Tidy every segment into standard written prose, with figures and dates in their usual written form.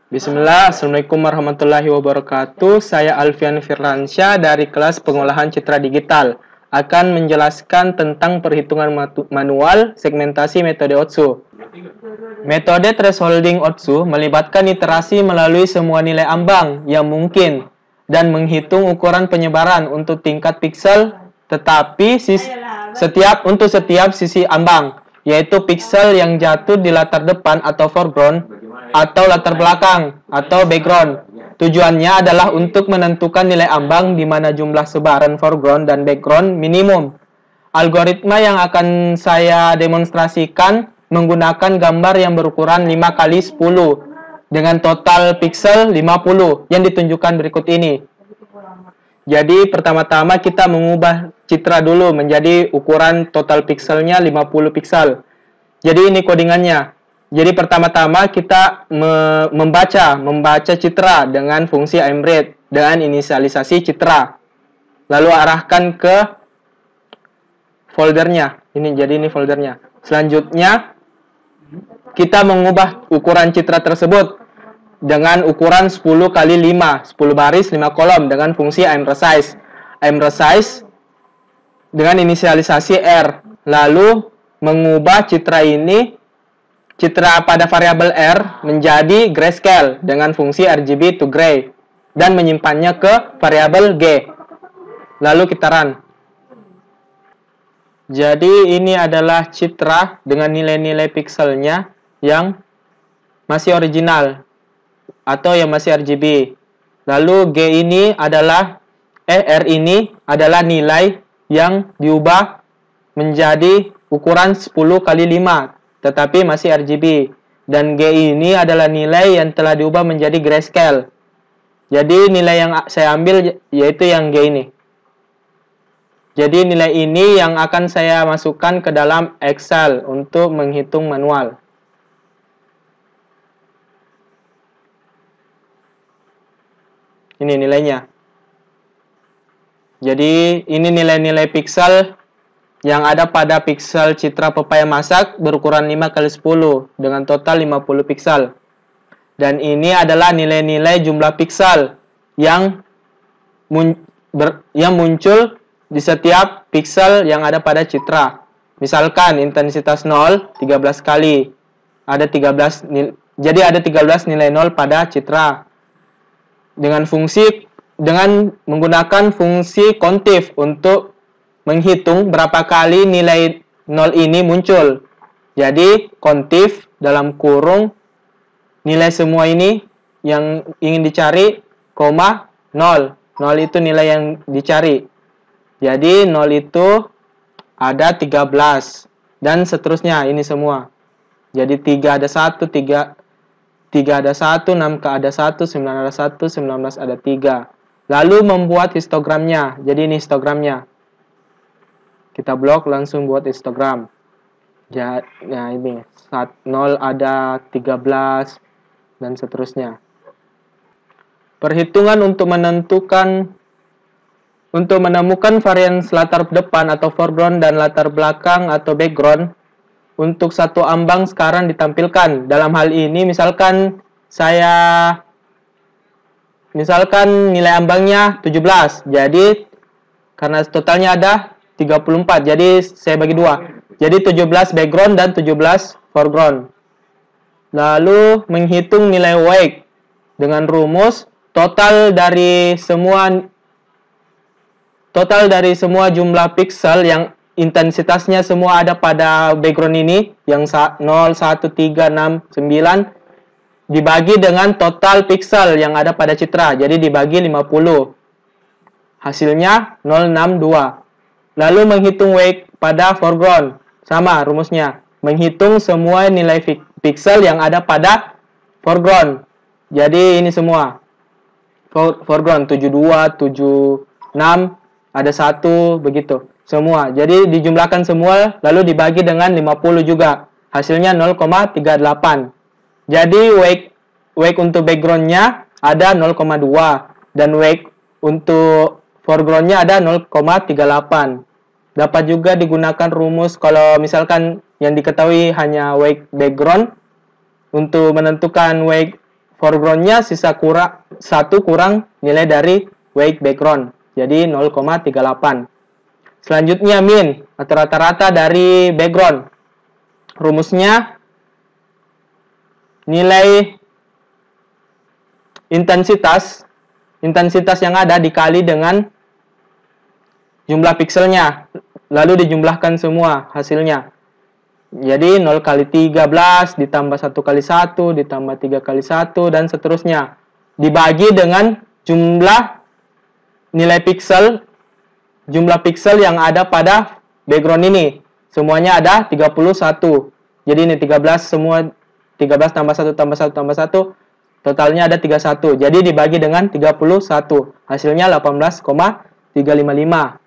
Bismillah, Assalamualaikum warahmatullahi wabarakatuh. Saya Alfian Firlansyah dari kelas pengolahan citra digital. Akan menjelaskan tentang perhitungan manual segmentasi metode Otsu. Metode thresholding Otsu melibatkan iterasi melalui semua nilai ambang yang mungkin dan menghitung ukuran penyebaran untuk tingkat piksel, tetapi untuk setiap sisi ambang, yaitu piksel yang jatuh di latar depan atau foreground, atau latar belakang atau background. Tujuannya adalah untuk menentukan nilai ambang di mana jumlah sebaran foreground dan background minimum. Algoritma yang akan saya demonstrasikan menggunakan gambar yang berukuran 5x10 dengan total piksel 50 yang ditunjukkan berikut ini. Jadi pertama-tama kita mengubah citra dulu menjadi ukuran total pikselnya 50 piksel. Jadi ini codingannya. Jadi pertama-tama kita membaca citra dengan fungsi imread dengan inisialisasi citra. Lalu arahkan ke foldernya. Jadi ini foldernya. Selanjutnya kita mengubah ukuran citra tersebut dengan ukuran 10 x 5, 10 baris 5 kolom dengan fungsi imresize. Imresize dengan inisialisasi R. Lalu mengubah citra pada variabel R menjadi grayscale dengan fungsi RGB to gray dan menyimpannya ke variabel G. Lalu kita run. Jadi ini adalah citra dengan nilai-nilai pikselnya yang masih original atau yang masih RGB. Lalu R ini adalah nilai yang diubah menjadi ukuran 10 x 5 tetapi masih RGB, dan G ini adalah nilai yang telah diubah menjadi grayscale. Jadi nilai yang saya ambil yaitu yang G ini. Jadi nilai ini yang akan saya masukkan ke dalam Excel untuk menghitung manual. Ini nilainya. Jadi ini nilai-nilai piksel yang ada pada piksel citra pepaya masak berukuran 5x10 dengan total 50 piksel. Dan ini adalah nilai-nilai jumlah piksel yang muncul di setiap piksel yang ada pada citra. Misalkan intensitas 0 13 kali. Jadi ada 13 nilai 0 pada citra. Dengan menggunakan fungsi contif untuk menghitung berapa kali nilai 0 ini muncul. Jadi, contif dalam kurung nilai semua ini yang ingin dicari, 0. 0 itu nilai yang dicari. Jadi, 0 itu ada 13. Dan seterusnya, ini semua. Jadi, 3 ada 1, 3 ada 1, 6 ada 1, 9 ada 1, 19 ada 3. Lalu membuat histogramnya. Jadi, ini histogramnya. Kita blok langsung buat histogram. Nah ini 0 ada 13 dan seterusnya. Perhitungan untuk menemukan varian latar depan atau foreground dan latar belakang atau background untuk satu ambang sekarang ditampilkan. Dalam hal ini misalkan nilai ambangnya 17. Jadi karena totalnya ada 34, jadi saya bagi 2. Jadi 17 background dan 17 foreground. Lalu menghitung nilai weight dengan rumus total dari semua jumlah piksel yang intensitasnya semua ada pada background ini yang 0, 1, 3, 6, 9 dibagi dengan total piksel yang ada pada citra. Jadi dibagi 50. Hasilnya 062. Lalu menghitung weight pada foreground. Sama rumusnya. Menghitung semua nilai piksel yang ada pada foreground. Jadi ini semua. Foreground 72, 76, ada 1, begitu. Semua. Jadi dijumlahkan semua, lalu dibagi dengan 50 juga. Hasilnya 0,38. Jadi weight untuk backgroundnya ada 0,2. Dan weight untuk foregroundnya ada 0,38. Dapat juga digunakan rumus kalau misalkan yang diketahui hanya weight background. Untuk menentukan weight foregroundnya sisa kurang 1 kurang nilai dari weight background. Jadi 0,38. Selanjutnya min atau rata-rata dari background. Rumusnya nilai intensitas yang ada dikali dengan jumlah pikselnya, lalu dijumlahkan semua hasilnya. Jadi 0 kali 13 ditambah 1 kali 1 ditambah 3 kali 1 dan seterusnya. Dibagi dengan jumlah nilai piksel, jumlah piksel yang ada pada background ini. Semuanya ada 31. Jadi ini 13 semua, 13 tambah 1 tambah 1 tambah 1, totalnya ada 31. Jadi dibagi dengan 31. Hasilnya 18,355.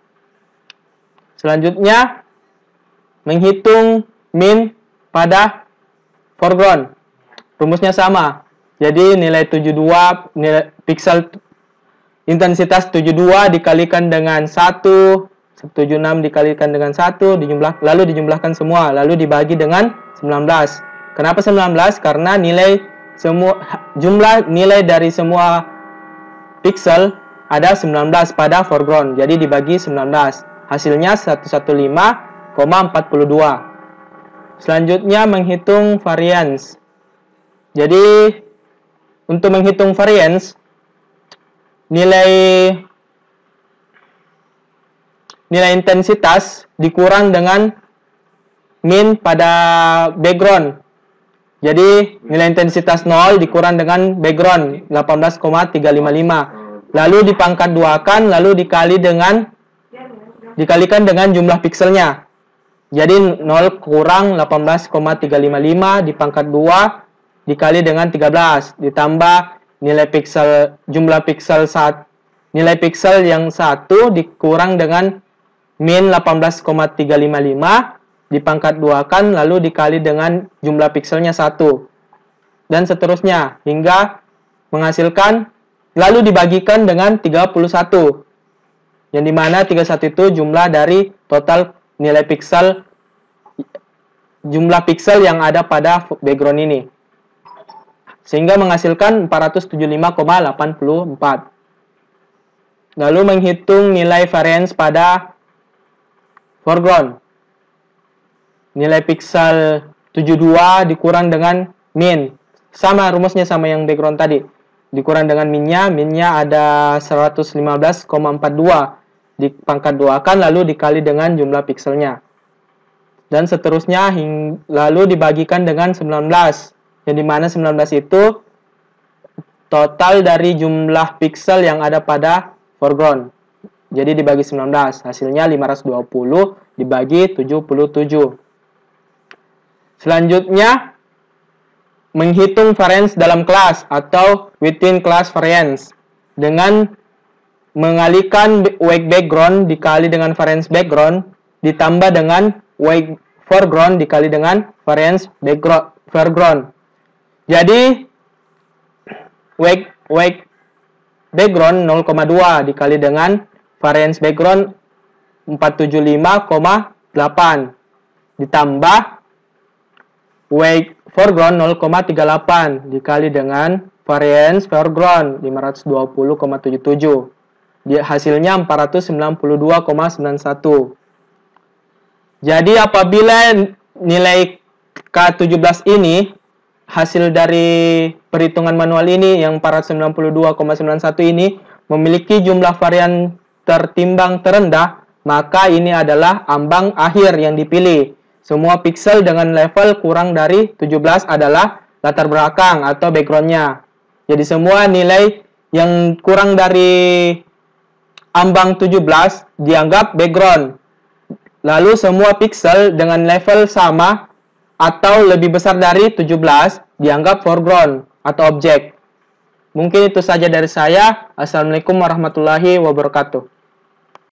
Selanjutnya menghitung min pada foreground. Rumusnya sama. Jadi nilai 72, nilai piksel intensitas 72 dikalikan dengan 1, 76 dikalikan dengan 1, lalu dijumlahkan semua, lalu dibagi dengan 19. Kenapa 19? Karena jumlah nilai dari semua piksel ada 19 pada foreground. Jadi dibagi 19. Hasilnya 115,42. Selanjutnya menghitung variance. Jadi untuk menghitung variance, nilai intensitas dikurang dengan min pada background. Jadi nilai intensitas 0 dikurang dengan background 18,355. Lalu dipangkat 2-kan, lalu dikalikan dengan jumlah pikselnya. Jadi 0 kurang 18,355 dipangkat 2 dikali dengan 13 ditambah jumlah piksel yang 1 dikurang dengan min 18,355 dipangkat 2-kan lalu dikali dengan jumlah pikselnya 1 dan seterusnya hingga menghasilkan, lalu dibagikan dengan 31, yang dimana 31 itu jumlah dari total nilai piksel, jumlah piksel yang ada pada background ini, sehingga menghasilkan 475,84. Lalu menghitung nilai variance pada foreground. Nilai piksel 72 dikurang dengan min. Sama rumusnya sama yang background tadi. Dikurang dengan minnya ada 115,42. Dipangkat 2-kan lalu dikali dengan jumlah pikselnya. Dan seterusnya lalu dibagikan dengan 19. Yang dimana 19 itu total dari jumlah piksel yang ada pada foreground. Jadi dibagi 19. Hasilnya 520 dibagi 77. Selanjutnya menghitung variance dalam kelas atau within class variance dengan mengalihkan weight background dikali dengan variance background ditambah dengan weight foreground dikali dengan variance foreground. Jadi weight background 0,2 dikali dengan variance background 475,8 ditambah weight foreground 0,38 dikali dengan variance foreground 520,77. Hasilnya 492,91. Jadi apabila nilai K17 ini, hasil dari perhitungan manual ini yang 492,91 ini memiliki jumlah varian tertimbang terendah, maka ini adalah ambang akhir yang dipilih. Semua piksel dengan level kurang dari 17 adalah latar belakang atau backgroundnya. Jadi semua nilai yang kurang dari ambang 17 dianggap background. Lalu semua piksel dengan level sama atau lebih besar dari 17 dianggap foreground atau objek. Mungkin itu saja dari saya. Assalamualaikum warahmatullahi wabarakatuh.